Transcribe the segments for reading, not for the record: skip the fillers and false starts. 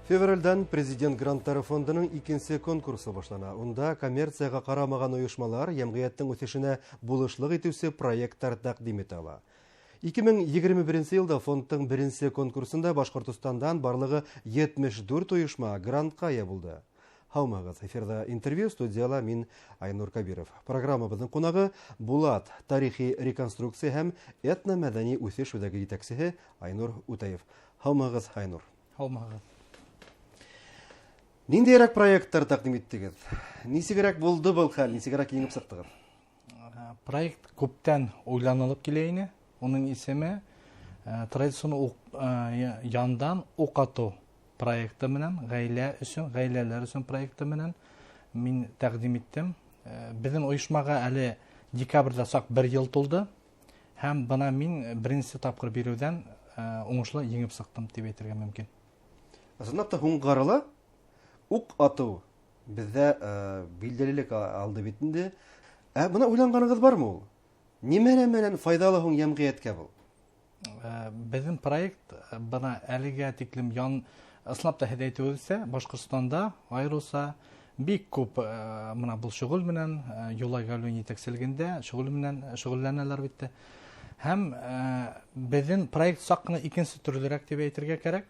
Февральдан президент гранттары фондының икенсе конкурсы башлана. Унда коммерцияга карамаган оешмалар ямгыяттың үсешенә булышлык итүсе проекттар тәкъдим итә ала. 2021 елда фондның беренче конкурсында Башкортстандан барлыгы 74 оешма грантка ия булды. Хаумагыз, эфирда интервью, студияла мин Айнур Кабиров. Программабыздың кунагы Булат, тарихи реконструкция һәм этно-мәдәни үсеш үдәге җитәкчесе Айнур Утаев. Хаумагыз, Айнур. Хаумагыз. Ниндейрәк проекттар тәкъдим иттегез? Нисегрәк булды был хәл? Нисегрәк еңеп сыктыгыз? Проект күптән уйланылып килә ине. Оның исеме традицион яндан укыту проекты менән, гаиләләр өчен проекты менән мин тәкъдим иттем. Безнең оешмага әле декабрьдә сак 1 ел тулды. Һәм бына мин беренче тапкыр бирүдән уңышлы еңеп сыктым дип әйтергә мөмкин. Асынапта һуңгарыла ук ату бездә билдәлелек алды бит инде. Бuna уйланганыгыз бармы ул? Нимәләр файдалы һуң җәмгыятькә бу? Безнең проект бына әлегә тиклем ысынлап та һәдәйтүебезсә, Башкортстанда айрылса бик күп мына бу шөгыль менән Юлай Галуин җитәкчелегендә шөгыльләнәләр бит. Һәм безнең проект сак кына икенче төрлерәк дип әйтергә кирәк.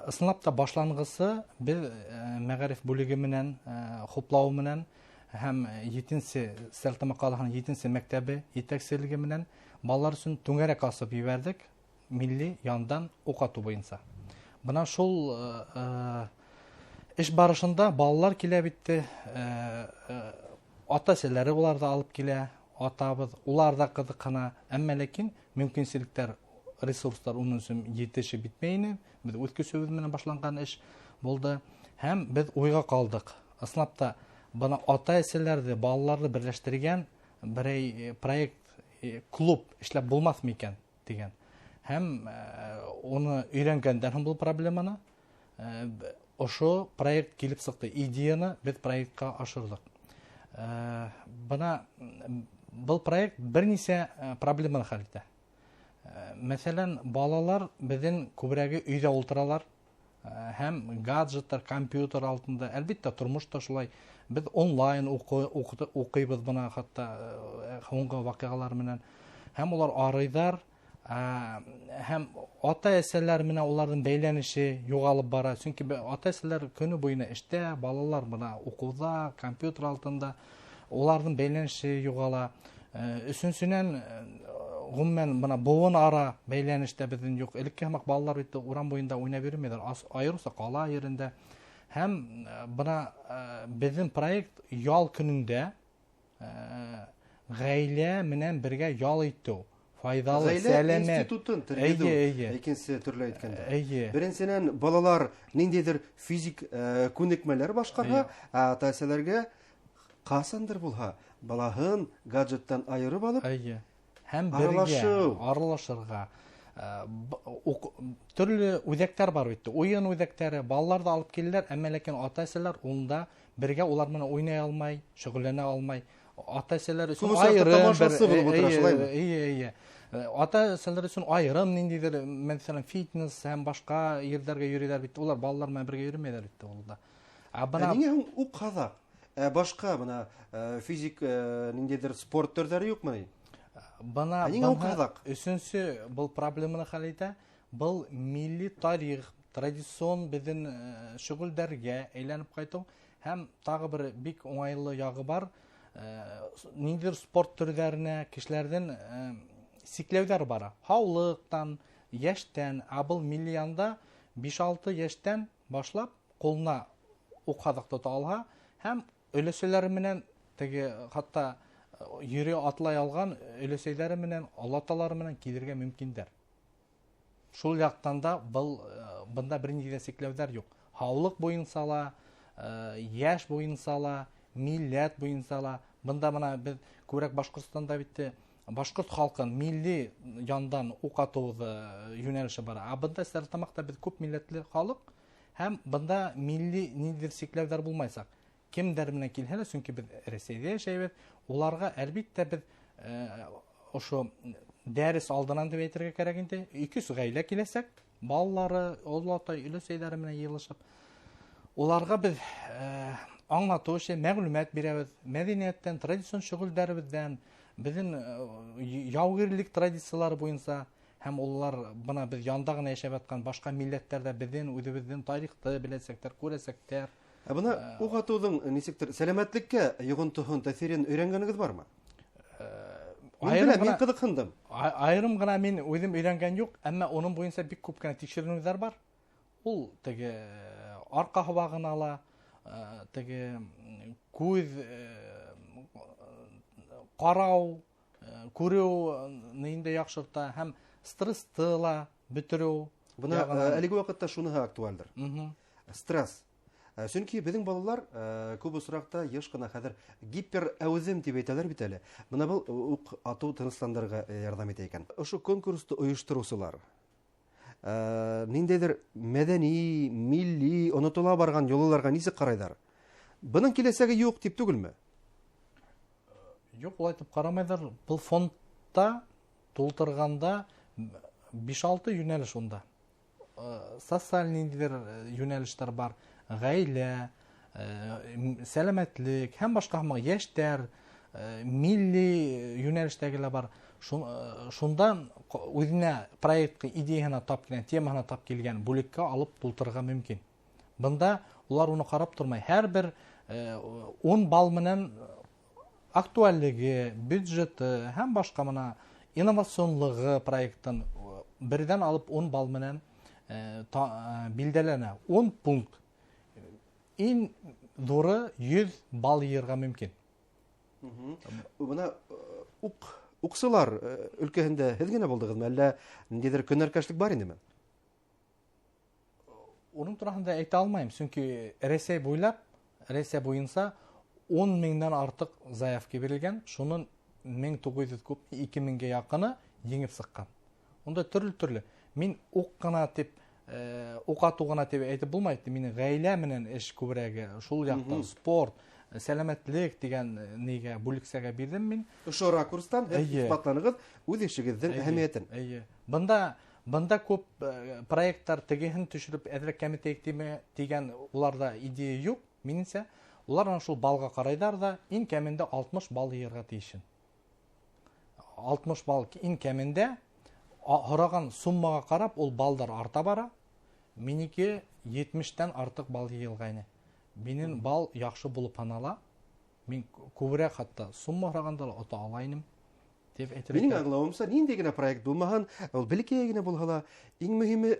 Ысынлап та башлангысы без мәгариф бүлеге менән, хуплау менән һәм 7нче Сәлтәмәкалыһының 7нче мәктәбе җитәкчелеге менән балалар өчен түңәрәк асып җибәрдек, милли яндан укыту буенча. Бына шул эш барышында балалар килә бит, ата-әсәләре уларда алып килә, атабыз, улар да кызыккана, әмма ләкин мөмкинчелекләр, ресурслар уның өчен җитешеп битмәйне. Без үз көчебез менән башланган эш булды. Һәм без уйга калдык. Ысынлап та бына ата-әсәләрне, балаларны берләштергән бер проект, клуб эшләп булмас микән дигән. Һәм оны өйрәнгәндән һәм бу проблеманы ошо проект килеп сыкты. Идеяны без проектка ашырдык. Бына бу проект берничә проблеманы хәл итә. Мәсәлән, балалар безнең күбрәге өйдә утыралар һәм гаджеттар, компьютер алтында, әлбәттә тормышта шулай. Без онлайн укыйбыз бына хәтта һуңгы вакыйгалар менән. Һәм улар арыйдар, һәм ата-әсәләр менән уларның бәйләнеше югалып бара. Чөнки ата-әсәләр көне буена эштә, балалар бына укуда, компьютер алтында, уларның бәйләнеше югала. Өченчедән гомумән бына буын ара бәйләнештә безнең юк. Элекке һәм балалар бит урам буенда уйнап йөрмәйләр, айрылса кала yerендә. Һәм бына безнең проект ял көнендә гаилә менән бергә ял итү. Файдалы, сәламәт институтын тәрбияләү. Икенче төрле әйткәндә. Беренчедән балалар ниндидер физик күнекмәләр башкарга, ата-әсәләргә касандыр булһа, балаһын гаджеттан айырып алып, һәм бергә аралашырга. Төрле үзәктәр бар бит. Уен үзәктәре, балалар да алып киләләр, әмма ләкин ата-әсәләр унда бергә улар менән уйнай алмай, шөгыльләнә алмай. Ата-әсәләр өчен айрым, ата-әсәләр өчен айрым ниндидер, мәсәлән, фитнес һәм башка йөрдәргә йөриләр бит. Улар балалар менән бергә йөрмәйләр бит улда. Нигә ул казак? Башка бына физик ниндидер спорт төрләре юкмы? Бана өченче бу проблеманы хәл итә. Бу милли тарих, традицион безнең шөгыльләргә әйләнеп кайту һәм тагы бер бик уңайлы ягы бар. Ниндидер спорт төрләренә кешеләрдән сикләүләр бара. Хаулыктан, яшьтән, бу милли янда 5-6 яшьтән башлап кулына укадык тота алга һәм өләсәләре менән теге хатта йөри атлай алган өләсәйләре менән, алаталары менән килергә мөмкиндер. Шул яктан да бында берничә сикләүләр юк. Хаулык буенча ла, яшь буенча ла, милләт буенча ла. Бында менә без күбрәк Башкортстанда бит башкорт халкын милли яндан укытуы юнәлеше бар. Бында Сәртамакта без күп милләтле халык һәм бында милли ниндидер сикләүләр булмайсак. Кемдер менән килһәләр, чөнки без Россиядә яшәйбез, уларга әлбәттә без ошо дәрес алдынан дип әйтергә кирәк инде. 200 гаилә киләсәк, балалары, олатай, өлесейләре менән йыелышып, уларга без аңлатучы, мәгълүмат бирәбез, мәдәнияттән, традицион шөгыльләребездән, безнең яугирлек традициялары буенча, һәм улар бына без янда гына яшәп аткан башка милләтләрдә безнең үзебезнең тарихты беләсәктәр, күрәсәктәр. Бuna угатудың нисектер сәламәтлеккә йогынтыһын, тәэсирен өйрәнгәнегез бармы? Мин кызыксындым. Айрым гына мин үзем өйрәнгән юк, әмма оның буенча бик күп кенә тикшеренүләр бар. Ул теге арка һавагын ала, теге күз карау, күрү нинде яхшырта һәм стрессты ла бетерү. Бuna әлеге вакытта шуныһы актуальдыр. Стресс. Чөнки безнең балалар күп осракта еш кына хәзер гиперәүзем дип әйтәләр бит әле. Менә бу ук ату тынычландырырга ярдәм итә икән. Ошо конкурсты оештыручылар ниндәйдер мәдәни, милли, онытыла барган юлларга нисек карайлар? Буның киләсәге юк дип түгелме? Юк, улай итеп карамайлар. Бу фондта тултырганда 5-6 юнәлеш унда. Социаль ниндидер юнәлештәр бар. Гаилә, сәламәтлек, һәм башка яшьтәр, милли юнәлештәгеләр бар. Шундан үзенә проектка идеяны тап килгән, теманы тап килгән бүлеккә алып тултырырга мөмкин. Бында улар уны карап тормай, һәрбер 10 балл менән актуальлеге, бюджеты һәм башка мына инновационлыгы проекттан бердән алып 10 балл менән билдәләнә. 10 пункт. Иң зуры 100 балл йырга мөмкин. Бuna уксылар өлкәһендә һез генә булдыгызмы, әллә ниндидер көнәркәшлек бар инеме? Уның турында әйтә алмыйм, чөнки Рәсәй буйлап, Рәсәй буенча 10 меңнән артык заявка бирелгән. Шуның 1900 күп, 2000гә якыны еңеп сыккан. Онда төрле. Мин ук кына дип укату гына дип әйтеп булмайды. Мине гаилә менән эш күбрәге, шул якта спорт, сәламәтлек дигән нигә бүлексәгә бирдем мин. Ошо ракурстан исбатланыгыз үз ишегезнең әһәмиятен. Бында күп проекттар тегеһен төшереп әзерләп дигән уларда идея юк. Минемчә, улар аны шул балга карайдар да, иң кәмендә 60 балл йырга тиешен. 60 балл иң кәмендә һораган суммага карап ул балдар арта бара. Минеке 70тән артык балл йылгайны. Минем балл яхшы булып анала. Мин күбрәк хатта сумма һораганда ота алайным дип әйтер. Минең аңлавымча, нинди генә проект булмаган, ул белеккә генә булһа, иң мөһиме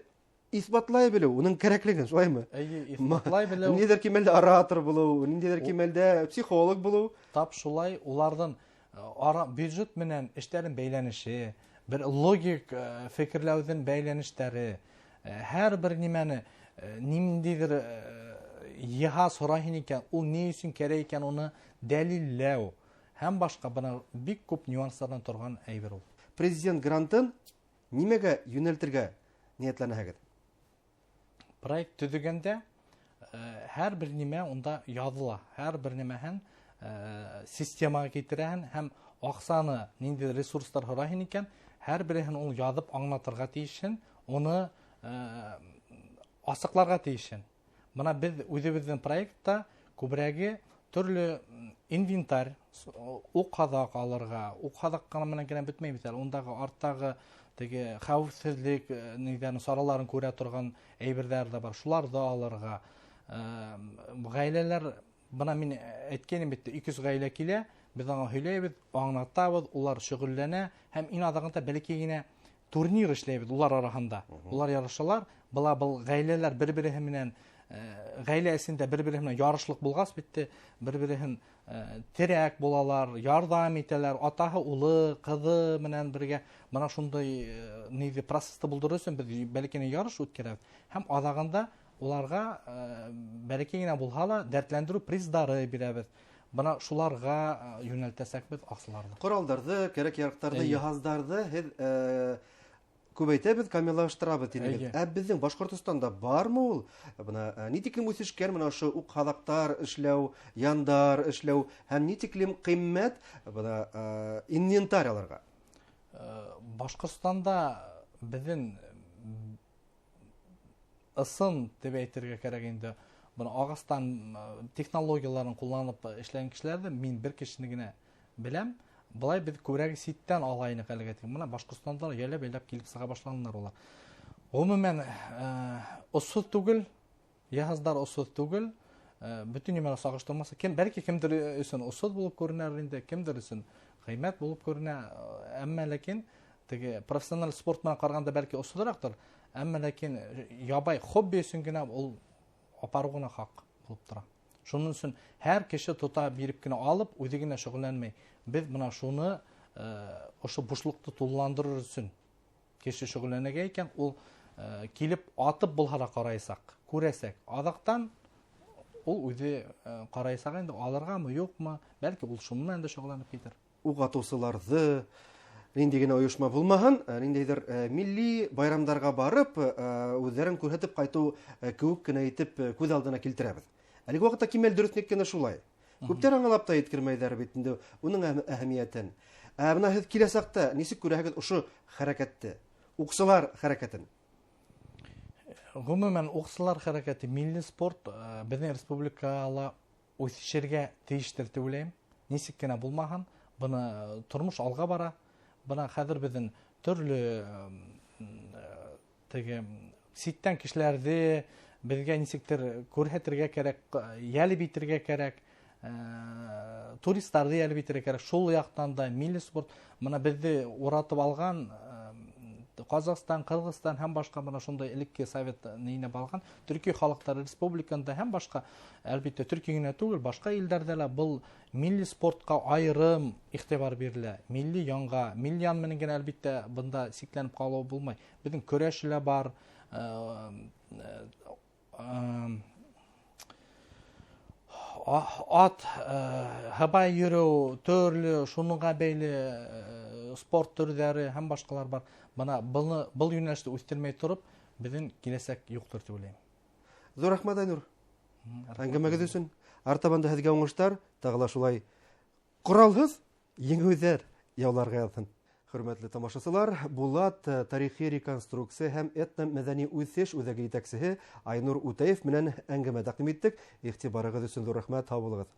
исбатлай белү, уның кирәклеген, шулаймы? Исбатлай белү. Ниндидер кимәлдә оратор булу, ниндидер кимәлдә психолог булу. Тап шулай улардан бюджет менән эшләрен бәйләнеше, bir logik fikirlәүдән бәйләнештәре, һәрбер нимәне ниндидер йыһаз сорайын икән, ул ни өчен кирәк икән, уны дәлилләү һәм башка бына бик күп нюанслардан торган әйбер ул. Президент грантын нимәгә юнәлтергә ниятләнәһегез? Проект төзегәндә һәрбер нимә унда языла, һәрбер нимәһен системага китерәһен һәм аксаны нинди ресурслар сорайын икән, һәрберен ул язып аңлатырга тиешен, уны асыкларга тиешен. Бына без үзебезнең проектта күбрәге төрле инвентарь, ук хадак алырга, ук хадакка менән генә бетмәй бит әле. Ундагы арттагы теге хәвефсезлек нидән сараларын күрә торган әйберләр дә бар. Шуларны алырга. Гаиләләр, бына мин әйткәнем бит, 200 гаилә килә, без аңа һөйләйбез, аңлатабыз, улар шөгыльләнә һәм иң адагында бәлки генә турнир эшләйбез улар арасында. Улар ярышалар, был гаиләләр бер-бере менән гаилә эсендә бер-бере менән ярышлык булгас битте, бер-береһен терәк булалар, ярдәм итәләр, атаһы, улы, кызы менән бергә. Бына шундый нидә процессты булдыру өчен без бәлки ярыш үткәрәбез. Һәм адагында уларга бәлки генә булһа ла дәртләндерү приздары бирәбез. Бына шуларга юнәлтәсәк без аксыларны. Коралдарды, кирәк-яракларны, яһазларны күбәйтәбез, камиллаштырабыз дигән. Безнең Башкортстанда бармы ул? Бuna нитиклем үсешкән менә шу ук хадактар эшләү, яндар эшләү һәм нитиклем кыйммәт бuna инвентарь аларга? Башкортстанда безнең ысын деп әйтергә кирәк инде. Буны агастан технологияларын кулланып эшләгән кешеләрдә мин бер кешене генә беләм. Булай без күбрәк ситтән алайны әлегә. Менә Башкортстанда ялеп килеп сыга башлаганнар улар. Гомумән осыз түгел, яһаздар осыз түгел. Bütün yemeni sağıştırması belki kimdir üçün usud bulup görünər indi, kimdir üçün kıymet bulup görünə. Amma lakin profesyonel sportman qaraganda belki usuduraqdır. Amma lakin yabay hobbi üçün gene ol aparğına haq bulup tura. Şunun üçün hər kişi tuta birip gene alıp özügene şugullanmay. Biz buna şunu oşu boşluqtu tullandırır üçün kişi şugullanagayken ol kilip atıp bulhara qaraysak, көрәсәк. Adaqtan ул үзе карайсак инде алыргамы, юкмы, бәлки ул шуның менән дә шөгыльләнеп китер. Ук атучыларны нинди генә оешма булмаһын, ниндидер милли байрамдарга барып, үзләрен күрһәтеп кайту күк кенә итеп күз алдына килтерәбез. Әлеге вакытта Кимәл дөрестлек кенә шулай. Күптәр аңлап та еткермәйдәр бит инде уның әһәмиятен. Менә һез киләсәктә ничек күрәһегез ошо хәрәкәтте? Уксылар хәрәкәтен. Гомумән уксылар хәрәкәте милли спорт безнең республикала үсешергә тиештер дип уйлыйм. Ничек кенә булмаһын, буны тормыш алга бара. Буны хәзер безнең төрле ситтән кешеләрне безгә ничектер күрһәтергә кирәк, ялып итәргә кирәк, туристларны ялып итәргә кирәк. Шул яктан да милли спорт моны безне уратып алган Казакстан, Кыргызстан һәм башка менә шундай элекке совет нейне балган Төркия халыктары республикасында һәм башка, әлбәттә Төркия генә түгел, башка илләрдә дә бу милли спортка айрым игътибар бирелә. Милли янга, милли ян менән генә әлбәттә бunda сикләнеп калу булмай. Безнең көрәшләр бар, at, һабай йөрү, төрле шуныңга бәйле спорт төрләре һәм башкалар бар. Бана бұл юнәлештә үстермәй торып, безнең киләсәк юктыр дип уйлыйм. Зур рәхмәт, Айнур. Әңгәмәгез өчен артабанда һезгә уңышлар, тагыла шулай коралсыз еңүзәр яуларга язсын. Хөрмәтле тамашачылар, Булат тарихи реконструкция һәм этно-мәдәни үсеш үзәге итәкчесе Айнур Утаев менән әңгәмә тәкъдим иттек. Игътибарыгыз өчен зур рәхмәт, сау булыгыз.